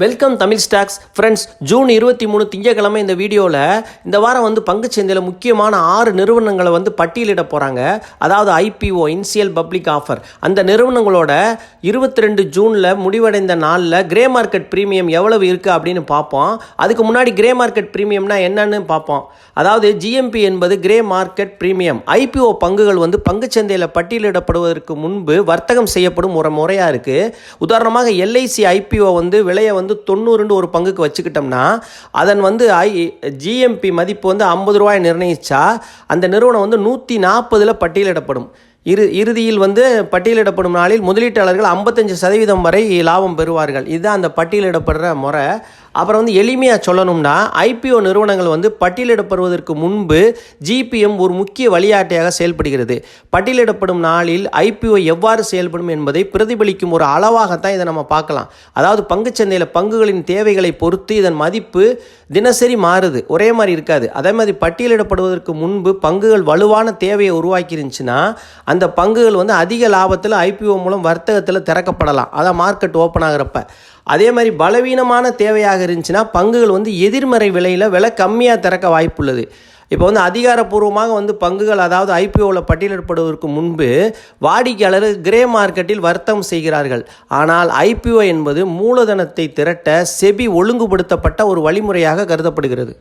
Welcome Tamil stocks friends. June 23 திங்கக்கிழமை இந்த வீடியோவில் இந்த வாரம் பங்குச்சந்தையில் முக்கியமான 6 நிறுவனங்களை பட்டியலிட போகிறாங்க. அதாவது ஐபிஓ, இனிஷியல் பப்ளிக் ஆஃபர். அந்த நிறுவனங்களோட 22 ஜூனில் முடிவடைந்த நாளில் கிரே மார்க்கெட் ப்ரீமியம் எவ்வளவு இருக்குது அப்படின்னு பார்ப்போம். அதுக்கு முன்னாடி கிரே மார்க்கெட் ப்ரீமியம்னா என்னன்னு பார்ப்போம். அதாவது ஜிஎம்பி என்பது கிரே மார்க்கெட் ப்ரீமியம். ஐபிஓ பங்குகள் பங்குச்சந்தையில் பட்டியலிடப்படுவதற்கு முன்பு வர்த்தகம் செய்யப்படும் ஒரு முறையாக இருக்குது. உதாரணமாக எல்ஐசி ஐபிஓ விலையை 90 ஒரு பங்குக்கு வச்சுக்கிட்டோம்னா அதன் ஜிஎம்பி மதிப்பு 50 ரூபாய் நிர்ணயிச்சா அந்த நிறுவனம் 140 பட்டியலிடப்படும். இறுதியில் பட்டியலிடப்படும் நாளில் முதலீட்டாளர்கள் 55% வரை லாபம் பெறுவார்கள். இதுதான் அந்த பட்டியலிடப்படுற முறை. அப்புறம் எளிமையாக சொல்லணும்னா ஐபிஓ நிறுவனங்கள் பட்டியலிடப்படுவதற்கு முன்பு ஜிபிஎம் ஒரு முக்கிய வழிகாட்டியாக செயல்படுகிறது. பட்டியலிடப்படும் நாளில் ஐபிஓ எவ்வாறு செயல்படும் என்பதை பிரதிபலிக்கும் ஒரு அளவாகத்தான் இதை நம்ம பார்க்கலாம். அதாவது பங்குச்சந்தையில் பங்குகளின் தேவைகளை பொறுத்து இதன் மதிப்பு தினசரி மாறுது, ஒரே மாதிரி இருக்காது. அதே மாதிரி பட்டியலிடப்படுவதற்கு முன்பு பங்குகள் வலுவான தேவையை உருவாக்கிருந்துச்சுன்னா அந்த பங்குகள் அதிக லாபத்தில் ஐபிஓ மூலம் வர்த்தகத்தில் திறக்கப்படலாம். அதான் மார்க்கெட் ஓப்பன் ஆகிறப்ப. அதே மாதிரி பலவீனமான தேவையாக இருந்துச்சுன்னா பங்குகள் எதிர்மறை விலை கம்மியாக திறக்க வாய்ப்புள்ளது. இப்போ அதிகாரப்பூர்வமாக பங்குகள் அதாவது ஐபிஓவில் பட்டியலிடப்படுவதற்கு முன்பு வாடிக்கையாளர் கிரே மார்க்கெட்டில் வர்த்தகம் செய்கிறார்கள். ஆனால் ஐபிஓ என்பது மூலதனத்தை திரட்ட செபி ஒழுங்குபடுத்தப்பட்ட ஒரு வழிமுறையாக கருதப்படுகிறது.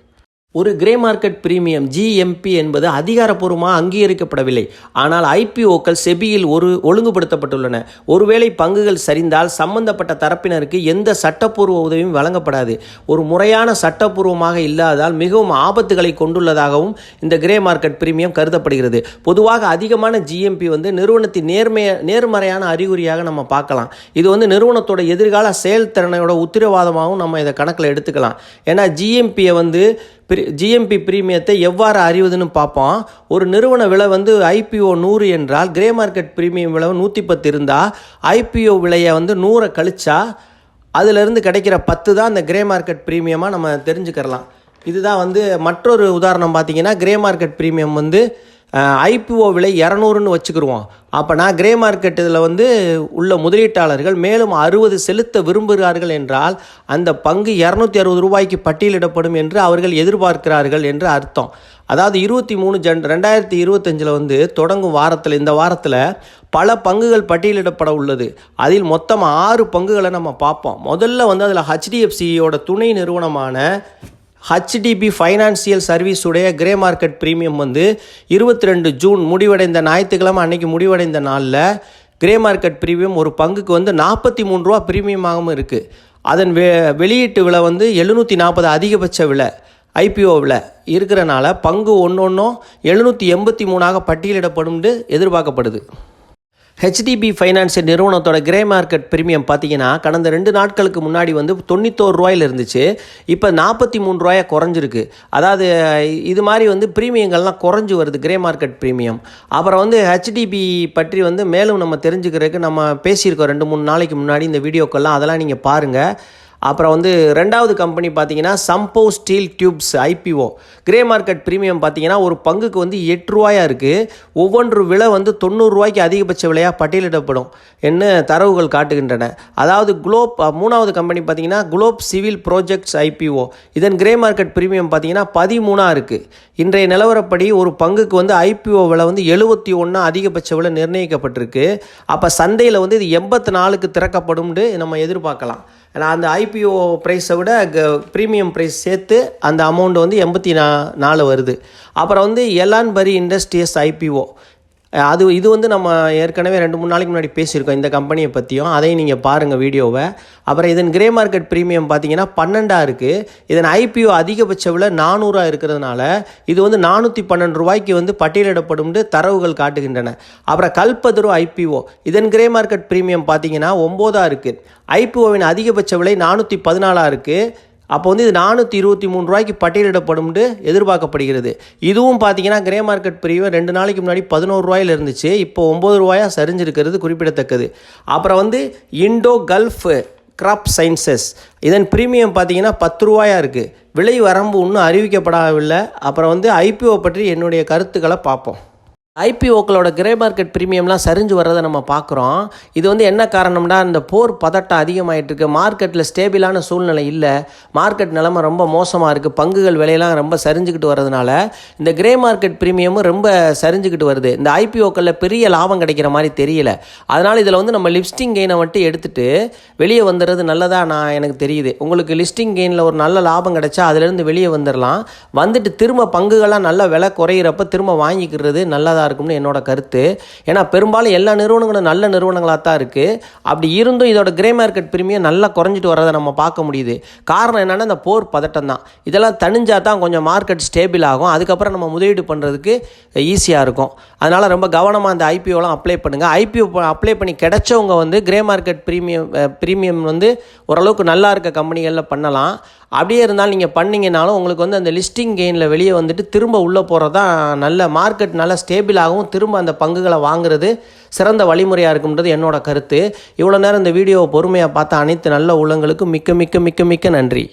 ஒரு கிரே மார்க்கெட் பிரீமியம் ஜிஎம்பி என்பது அதிகாரப்பூர்வமாக அங்கீகரிக்கப்படவில்லை. ஆனால் ஐபிஓக்கள் செபியில் ஒழுங்குபடுத்தப்பட்டுள்ளன. ஒருவேளை பங்குகள் சரிந்தால் சம்பந்தப்பட்ட தரப்பினருக்கு எந்த சட்டப்பூர்வ உதவியும் வழங்கப்படாது. ஒரு முறையான சட்டப்பூர்வமாக இல்லாதால் மிகவும் ஆபத்துகளை கொண்டுள்ளதாகவும் இந்த கிரே மார்க்கெட் பிரீமியம் கருதப்படுகிறது. பொதுவாக அதிகமான ஜிஎம்பி நிறுவனத்தின் நேர்மறையான அறிகுறியாக நம்ம பார்க்கலாம். இது நிறுவனத்தோட எதிர்கால செயல்திறனையோட உத்தரவாதமாகவும் நம்ம இதை கணக்கில் எடுத்துக்கலாம். ஏன்னா ஜிஎம்பி பிரீமியத்தை எவ்வாறு அறிவதுன்னு பார்ப்போம். ஒரு நிறுவன விலை ஐபிஓ 100 என்றால் கிரே மார்க்கெட் பிரீமியம் விலை 110 இருந்தால் ஐபிஓ விலையை 100 கழிச்சா அதிலிருந்து கிடைக்கிற 10 தான் இந்த கிரே மார்க்கெட் பிரீமியமாக நம்ம தெரிஞ்சுக்கிறலாம். இதுதான் மற்றொரு உதாரணம். பார்த்தீங்கன்னா கிரே மார்க்கெட் பிரீமியம் ஐபிஓ விலை 200ன்னு வச்சுக்கிடுவோம். அப்போனா கிரே மார்க்கெட் இதில் உள்ள முதலீட்டாளர்கள் மேலும் 60 செலுத்த விரும்புகிறார்கள் என்றால் அந்த பங்கு 260 ரூபாய்க்கு பட்டியலிடப்படும் என்று அவர்கள் எதிர்பார்க்கிறார்கள் என்று அர்த்தம். அதாவது 23/2025 தொடங்கும் வாரத்தில் இந்த வாரத்தில் பல பங்குகள் பட்டியலிடப்பட உள்ளது. அதில் மொத்தம் 6 பங்குகளை நம்ம பார்ப்போம். முதல்ல அதில் ஹெச்டிஎஃப்சியோட துணை நிறுவனமான ஹெச்டிபி ஃபைனான்சியல் சர்வீஸ் உடைய கிரே மார்க்கெட் பிரீமியம் 22 ஜூன் முடிவடைந்த ஞாயிற்றுக்கிழமை அன்னைக்கு முடிவடைந்த நாளில் கிரே மார்க்கெட் பிரீமியம் ஒரு பங்குக்கு 43 ரூபா பிரீமியமாகவும் இருக்குது. அதன் வெளியீட்டு விலை 740 அதிகபட்ச விலை ஐபிஓ விலை இருக்கிறனால பங்கு ஒன்றும் 783 பட்டியலிடப்படும் எதிர்பார்க்கப்படுது. ஹெச்டிபி ஃபைனான்சியல் நிறுவனத்தோட கிரே மார்க்கெட் பிரீமியம் பார்த்தீங்கன்னா கடந்த 2 நாட்களுக்கு முன்னாடி 91 ரூபாயில் இருந்துச்சு. இப்போ 43 ரூபாயை குறைஞ்சிருக்கு. அதாவது இது மாதிரி பிரீமியங்கள்லாம் குறைஞ்சி வருது கிரே மார்க்கெட் பிரீமியம். அப்புறம் ஹெச்டிபி பற்றி மேலும் நம்ம தெரிஞ்சுக்கிறதுக்கு நம்ம பேசியிருக்கோம் 2-3 நாளைக்கு முன்னாடி இந்த வீடியோக்கெல்லாம், அதெல்லாம் நீங்கள் பாருங்கள். அப்புறம் ரெண்டாவது கம்பெனி பார்த்தீங்கன்னா Sambhv steel tubes IPO. Grey market premium பார்த்தீங்கன்னா ஒரு பங்குக்கு 8 ரூபாயாக இருக்குது. ஒவ்வொன்று விலை 90 ரூபாய்க்கு அதிகபட்ச விலையாக பட்டியலிடப்படும் என்ன தரவுகள் காட்டுகின்றன. அதாவது மூணாவது கம்பெனி பார்த்தீங்கன்னா குளோப் சிவில் ப்ராஜெக்ட்ஸ் ஐபிஓ. இதன் கிரே மார்க்கெட் பிரீமியம் பார்த்தீங்கன்னா 13 இருக்குது. இன்றைய நிலவரப்படி ஒரு பங்குக்கு ஐபிஓ விலை 71 அதிகபட்ச விலை நிர்ணயிக்கப்பட்டிருக்கு. அப்போ சந்தையில் இது 84க்கு திறக்கப்படும் நம்ம எதிர்பார்க்கலாம். ஏன்னா அந்த ஐபிஓ ப்ரைஸை விட ப்ரீமியம் ப்ரைஸ் சேர்த்து அந்த அமௌண்ட் 84 வருது. அப்புறம் எலான்பரி இண்டஸ்ட்ரியஸ் ஐபிஓ இது நம்ம ஏற்கனவே 2-3 நாளைக்கு முன்னாடி பேசியிருக்கோம் இந்த கம்பெனியை பற்றியும். அதையும் நீங்கள் பாருங்கள் வீடியோவை. அப்புறம் இதன் கிரே மார்க்கெட் ப்ரீமியம் பார்த்தீங்கன்னா 12 இருக்குது. இதன் ஐபிஓ அதிகபட்ச விலை 400 இருக்கிறதுனால இது 412 ரூபாய்க்கு பட்டியலிடப்படும் தரவுகள் காட்டுகின்றன. அப்புறம் கல்பத்ரு ஐபிஓ இதன் கிரே மார்க்கெட் ப்ரீமியம் பார்த்தீங்கன்னா 9 இருக்குது. ஐபிஓவின் அதிகபட்ச விலை 414 இருக்குது. அப்போ இது 423 ரூபாய்க்கு பட்டியலிடப்படும் எதிர்பார்க்கப்படுகிறது. இதுவும் பார்த்தீங்கன்னா கிரே மார்க்கெட் பிரீமியம் 2 நாளைக்கு முன்னாடி 11 ரூபாயில் இருந்துச்சு. இப்போ 9 ரூபாயாக சரிஞ்சிருக்கிறது குறிப்பிடத்தக்கது. அப்புறம் இண்டோ கல்ஃப் கிராப் சயின்சஸ் இதன் பிரீமியம் பார்த்தீங்கன்னா 10 ரூபாயாக இருக்குது. விலை வரம்பு இன்னும் அறிவிக்கப்படவில்லை. அப்புறம் ஐபிஓ பற்றி என்னுடைய கருத்துக்களை பார்ப்போம். ஐபிஓக்களோட கிரே மார்க்கெட் ப்ரீமியம்லாம் சரிஞ்சு வர்றதை நம்ம பார்க்குறோம். இது வந்து என்ன காரணம்னா, இந்த போர் பதட்டம் அதிகமாகிட்டு இருக்கு. மார்க்கெட்டில் ஸ்டேபிளான சூழ்நிலை இல்லை. மார்க்கெட் நிலைமை ரொம்ப மோசமாக இருக்குது. பங்குகள் விலையெல்லாம் ரொம்ப சரிஞ்சுக்கிட்டு வர்றதுனால இந்த கிரே மார்க்கெட் ப்ரீமியமும் ரொம்ப சரிஞ்சுக்கிட்டு வருது. இந்த ஐபிஓக்களில் பெரிய லாபம் கிடைக்கிற மாதிரி தெரியல. அதனால் இதில் வந்து நம்ம லிஸ்டிங் கெயினை மட்டும் எடுத்துகிட்டு வெளியே வந்துடுறது நல்லதாக எனக்கு தெரியுது. உங்களுக்கு லிஸ்டிங் கெயினில் ஒரு நல்ல லாபம் கிடைச்சா அதிலேருந்து வெளியே வந்துடலாம். வந்துட்டு திரும்ப பங்குகள்லாம் நல்ல விலை குறையிறப்ப திரும்ப வாங்கிக்கிறது நல்லதாக இருக்கும்னு என்னோட கருத்து. ஏன்னா பெரும்பாலும் எல்லா நிறுவனங்களும் நல்ல நிறுவனங்களாக தான் இருக்குது. அப்படி இருந்தும் இதோட கிரே மார்க்கெட் பிரீமியம் நல்லா குறைஞ்சிட்டு வரதை நம்ம பார்க்க முடியுது. காரணம் என்னென்னா இந்த போர் பதட்டம் தான். இதெல்லாம் தணிஞ்சால் தான் கொஞ்சம் மார்க்கெட் ஸ்டேபிள் ஆகும். அதுக்கப்புறம் நம்ம முதலீடு பண்ணுறதுக்கு ஈஸியாக இருக்கும். அதனால் ரொம்ப கவனமாக அந்த ஐபிஓலாம் அப்ளை பண்ணுங்கள். ஐபிஓ அப்ளை பண்ணி கிடைச்சவங்க வந்து கிரே மார்க்கெட் ப்ரீமியம் வந்து ஓரளவுக்கு நல்லா இருக்க கம்பெனிகளில் பண்ணலாம். அப்படியே இருந்தாலும் நீங்கள் பண்ணிங்கனாலும் உங்களுக்கு வந்து அந்த லிஸ்டிங் கெயினில் வெளியே வந்துட்டு திரும்ப உள்ளே போகிறது தான் நல்ல. மார்க்கெட் நல்லா ஸ்டேபிளாகவும் திரும்ப அந்த பங்குகளை வாங்குறது சிறந்த வழிமுறையாக இருக்கும்ன்றது என்னோட கருத்து. இவ்வளோ நேரம் இந்த வீடியோவை பொறுமையாக பார்த்த அனைத்து நல்ல உள்ளங்களுக்கும் மிக்க மிக்க மிக்க மிக்க நன்றி.